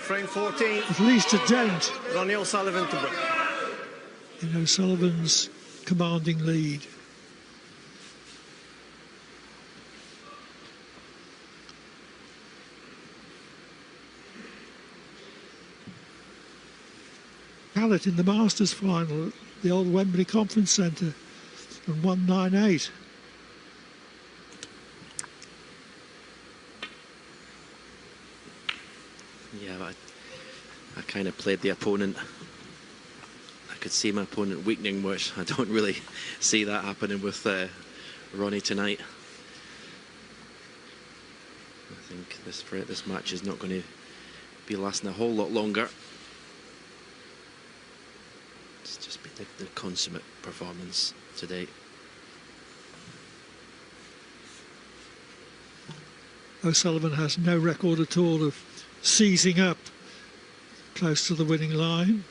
Frame 14. At least a dent Ronnie O'Sullivan to break. in O'Sullivan's commanding lead. Hallett in the Masters final at the old Wembley Conference Centre and 198. Yeah, I kind of played the opponent. I could see my opponent weakening, which I don't really see that happening with Ronnie tonight. I think this match is not going to be lasting a whole lot longer. It's just been the consummate performance to date. O'Sullivan has no record at all of seizing up close to the winning line.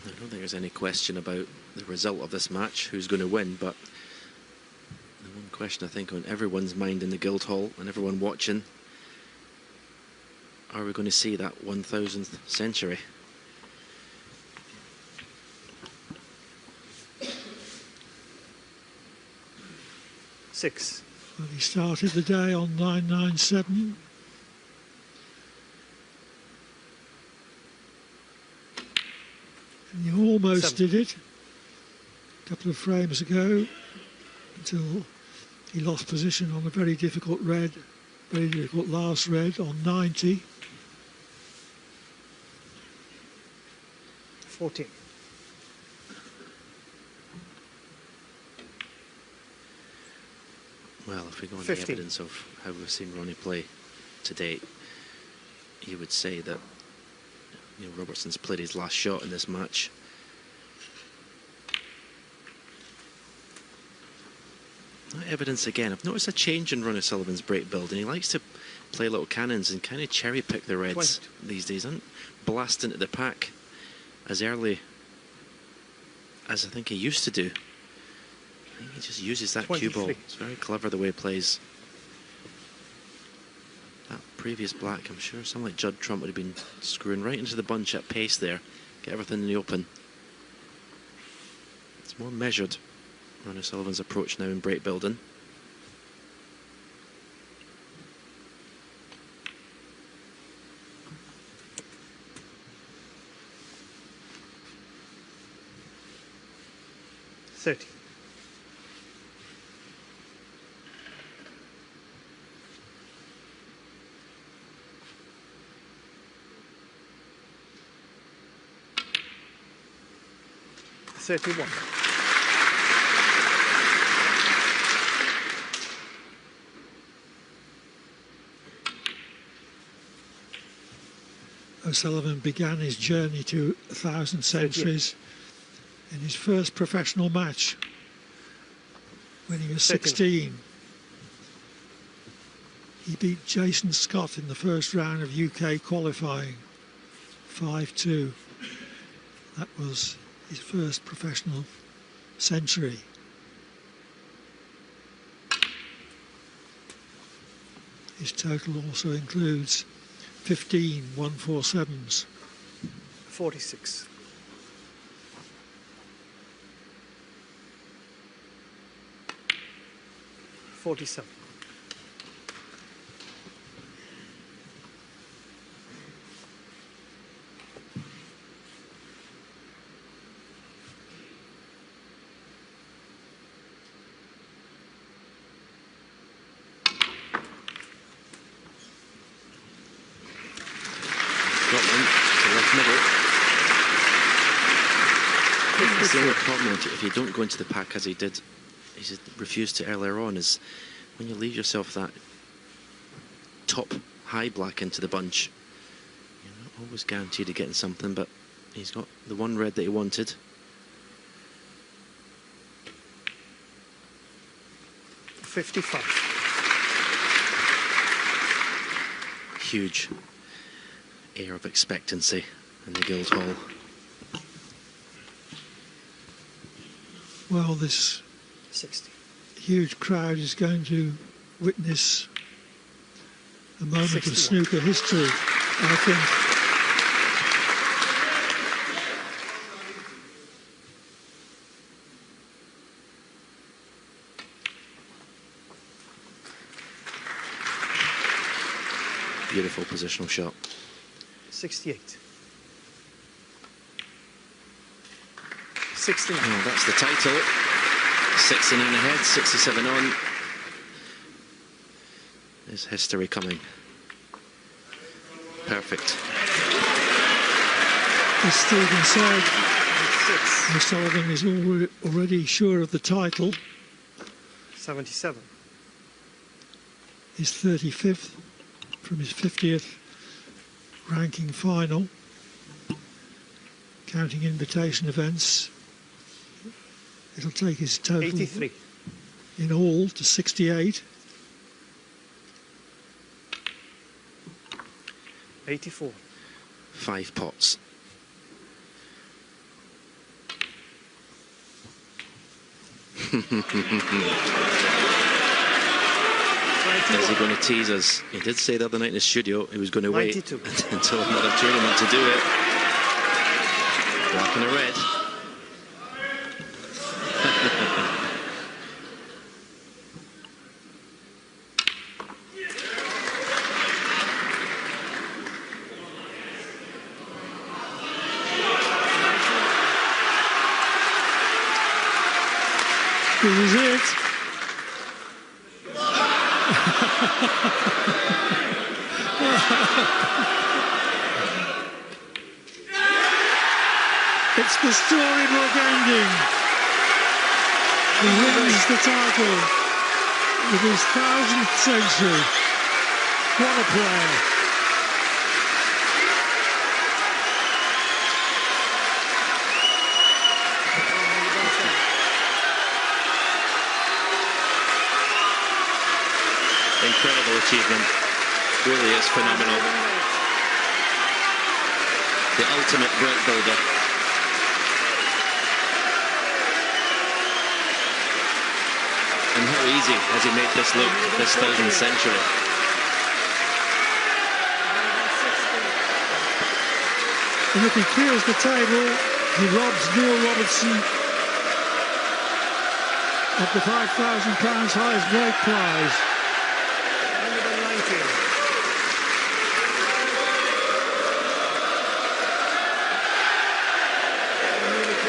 I don't think there's any question about the result of this match, who's going to win, but the one question I think on everyone's mind in the Guildhall and everyone watching, are we going to see that 1000th century? Six. Well, he started the day on 997. And he almost did it a couple of frames ago until he lost position on a very difficult red, very difficult last red on 90. 14. Well, if we go on the 15. evidence of how we've seen Ronnie play to date, you would say that Robertson's played his last shot in this match. That evidence again. I've noticed a change in Ronnie Sullivan's break build, and he likes to play little cannons and kind of cherry pick the reds 20. these days. Doesn't blast into the pack as early as I think he used to do. I think he just uses that cue ball. It's very clever the way he plays. That previous black, I'm sure someone like Judd Trump would have been screwing right into the bunch at pace there. Get everything in the open. It's more measured, Ronnie Sullivan's approach now in break building. $30. $31. O'Sullivan began his journey to 1,000 centuries in his first professional match when he was 16. He beat Jason Scott in the first round of UK qualifying, 5-2. That was his first professional century. His total also includes 15 147s. 46. 47. The only problem if you don't go into the pack as he did, he refused to earlier on, is when you leave yourself that top high black into the bunch, you're not always guaranteed of getting something, but he's got the one red that he wanted. $55. Huge air of expectancy in the Guildhall. Well, this 60. huge crowd is going to witness a moment 61. of snooker history, I think. Beautiful positional shot. 68. 69. Oh, that's the title. 69 ahead, 67 on. There's history coming. Perfect. As Stephen said, 6. Miss Sullivan is already sure of the title. 77. His 35th from his 50th ranking final. Counting invitation events, it'll take his total 83. in all to 68. 84. 5 pots. Is he going to tease us? He did say the other night in the studio he was going to wait 92. until another tournament to do it. Black and a red. This is it. It's the storybook ending. He wins the title with his 1000th century. What a player. Incredible achievement. Really is phenomenal. The ultimate break builder. And how easy has he made this look, this 1000th century. And if he clears the table, he robs Neil Robertson of the £5,000 highest break prize.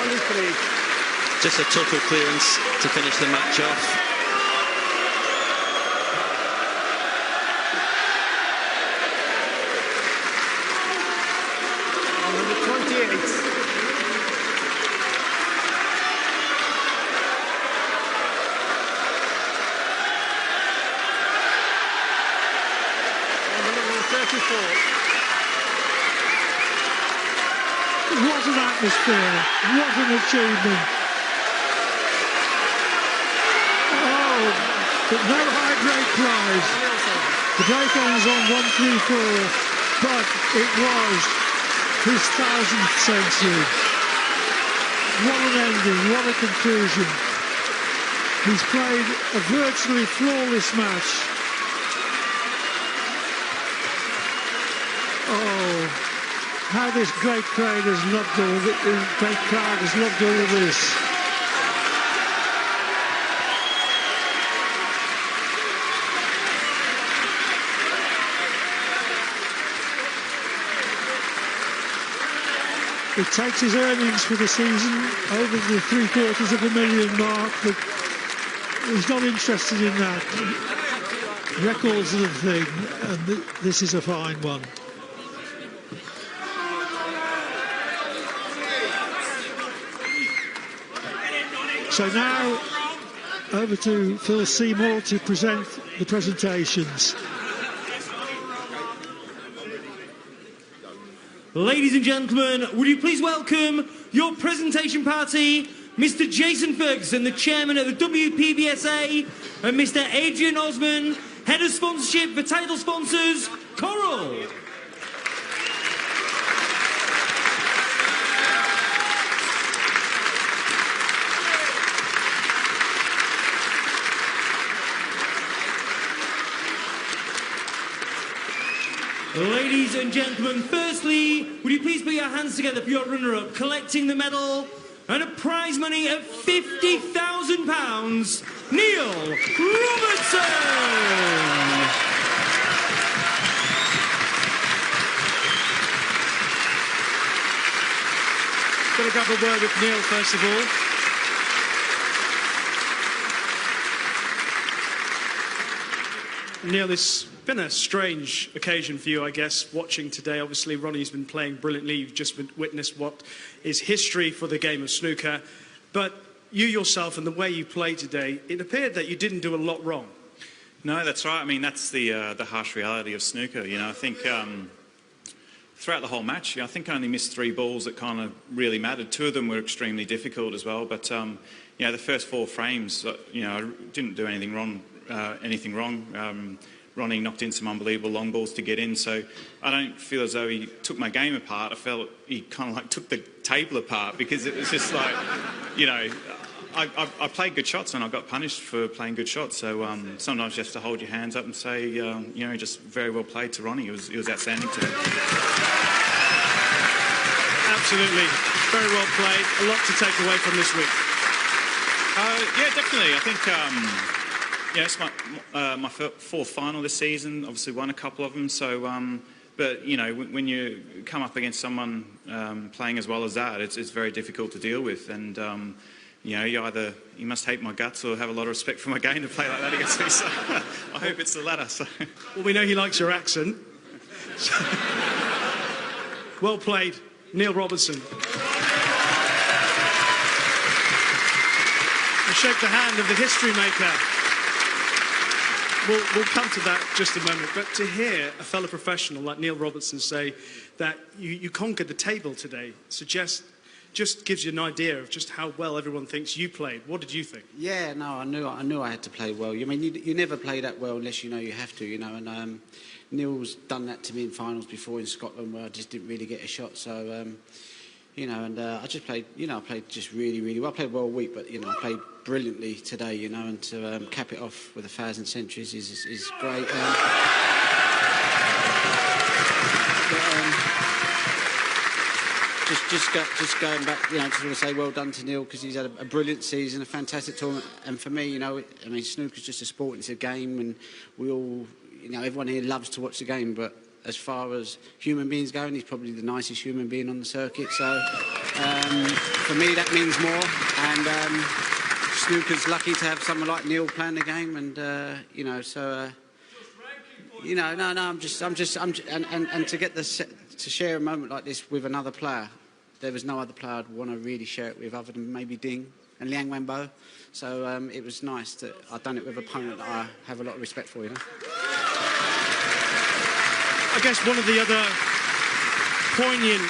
119. Just a total clearance to finish the match off. What an atmosphere, what an achievement. Oh, but no high break prize. The break ends on 134, but it was his 1000th century. What an ending, what a conclusion. He's played a virtually flawless match. Oh, how this great crowd has loved all this. Great crowd has loved all this. It takes his earnings for the season over the $750,000 mark, but he's not interested in that. Records are the thing, and this is a fine one. So now, over to Phil Seymour to present the presentations. Ladies and gentlemen, would you please welcome your presentation party, Mr. Jason Ferguson, the chairman of the WPBSA, and Mr. Adrian Osman, head of sponsorship for title sponsors, Coral. Ladies and gentlemen, firstly, would you please put your hands together for your runner-up, collecting the medal and a prize money of £50,000, Neil Robertson! Got to grab a word with Neil first of all. Neil, it's been a strange occasion for you, I guess, watching today. Obviously, Ronnie's been playing brilliantly. You've just witnessed what is history for the game of snooker. But you yourself and the way you played today, it appeared that you didn't do a lot wrong. No, that's right. I mean, that's the harsh reality of snooker. You know, I think throughout the whole match, I think I only missed 3 balls that kind of really mattered. 2 of them were extremely difficult as well. But you know, the first 4 frames, you know, I didn't do anything wrong. Ronnie knocked in some unbelievable long balls to get in, so I don't feel as though he took my game apart. I felt he kind of like took the table apart, because it was just like, you know, I played good shots and I got punished for playing good shots. So sometimes you have to hold your hands up and say, you know, just very well played to Ronnie. It was outstanding today. Absolutely, very well played. A lot to take away from this week. Yeah, definitely. I think. Yeah, it's my 4th final this season. Obviously won a couple of them. So, but you know, when you come up against someone playing as well as that, it's very difficult to deal with. And you know, you must hate my guts or have a lot of respect for my game to play like that against me. So I hope it's the latter. So. Well, we know he likes your accent. Well played, Neil Robertson. We shake the hand of the history maker. We'll come to that just a moment, but to hear a fellow professional like Neil Robertson say that you conquered the table today just gives you an idea of just how well everyone thinks you played. What did you think? Yeah, no, I knew I had to play well. I mean, you never play that well unless you know you have to, you know. And Neil's done that to me in finals before in Scotland, where I just didn't really get a shot. So, you know, and I just played, you know, I played just really, really well. I played well all week, but, you know, I played brilliantly today, you know, and to cap it off with 1,000 centuries is great. Just going back, you know, just want to say well done to Neil, because he's had a brilliant season, a fantastic tournament. And for me, you know, I mean, snooker's just a sport, it's a game, and we all, you know, everyone here loves to watch the game, but as far as human beings go, he's probably the nicest human being on the circuit. So for me, that means more. And snooker's lucky to have someone like Neil playing the game. And you know, so you know, no, and to get to share a moment like this with another player, there was no other player I'd want to really share it with other than maybe Ding and Liang Wenbo. So it was nice that I'd done it with an opponent that I have a lot of respect for, you know. I guess one of the other poignant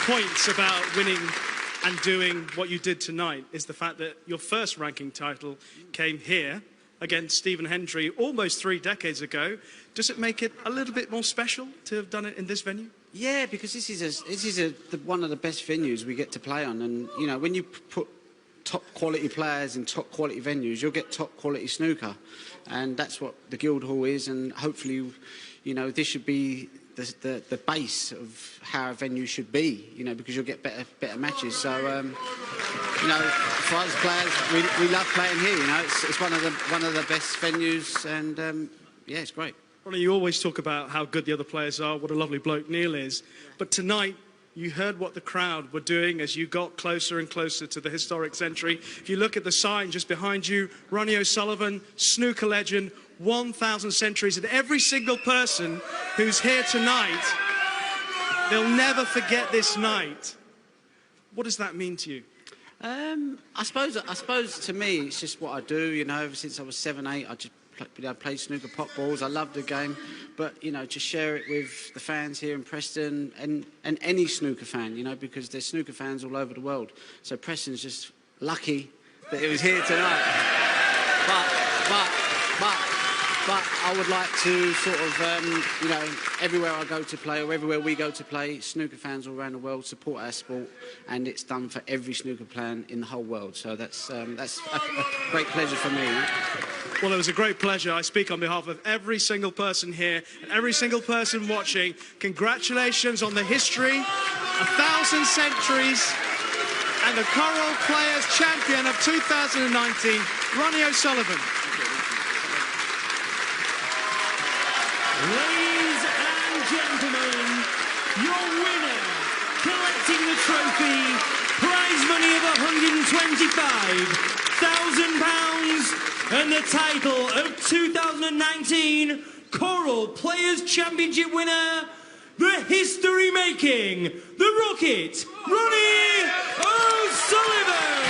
points about winning and doing what you did tonight is the fact that your first ranking title came here against Stephen Hendry almost 3 decades ago. Does it make it a little bit more special to have done it in this venue? Yeah, because this is one of the best venues we get to play on, and you know, when you put top quality players in top quality venues, you'll get top quality snooker, and that's what the Guildhall is. And hopefully, you know, this should be the base of how a venue should be, you know, because you'll get better matches. So, you know, for us players, we love playing here. You know, it's one of the best venues, and yeah, it's great. Ronnie, you always talk about how good the other players are, what a lovely bloke Neil is, but tonight you heard what the crowd were doing as you got closer and closer to the historic century. If you look at the sign just behind you, Ronnie O'Sullivan, snooker legend, 1,000 centuries, and every single person who's here tonight, they'll never forget this night. What does that mean to you? I suppose to me, it's just what I do, you know. Ever since I was 7, 8, I just played snooker, pop balls. I love the game, but you know, to share it with the fans here in Preston and any snooker fan, you know, because there's snooker fans all over the world. So Preston's just lucky that it was here tonight. But I would like to sort of, you know, everywhere I go to play or everywhere we go to play, snooker fans all around the world support our sport, and it's done for every snooker player in the whole world. So that's a great pleasure for me. You know? Well, it was a great pleasure. I speak on behalf of every single person here and every single person watching. Congratulations on the history, 1,000 centuries, and the Coral Players Champion of 2019, Ronnie O'Sullivan. Ladies and gentlemen, your winner, collecting the trophy, prize money of £125,000 and the title of 2019 Coral Players Championship winner, the history-making, the Rocket, Ronnie O'Sullivan!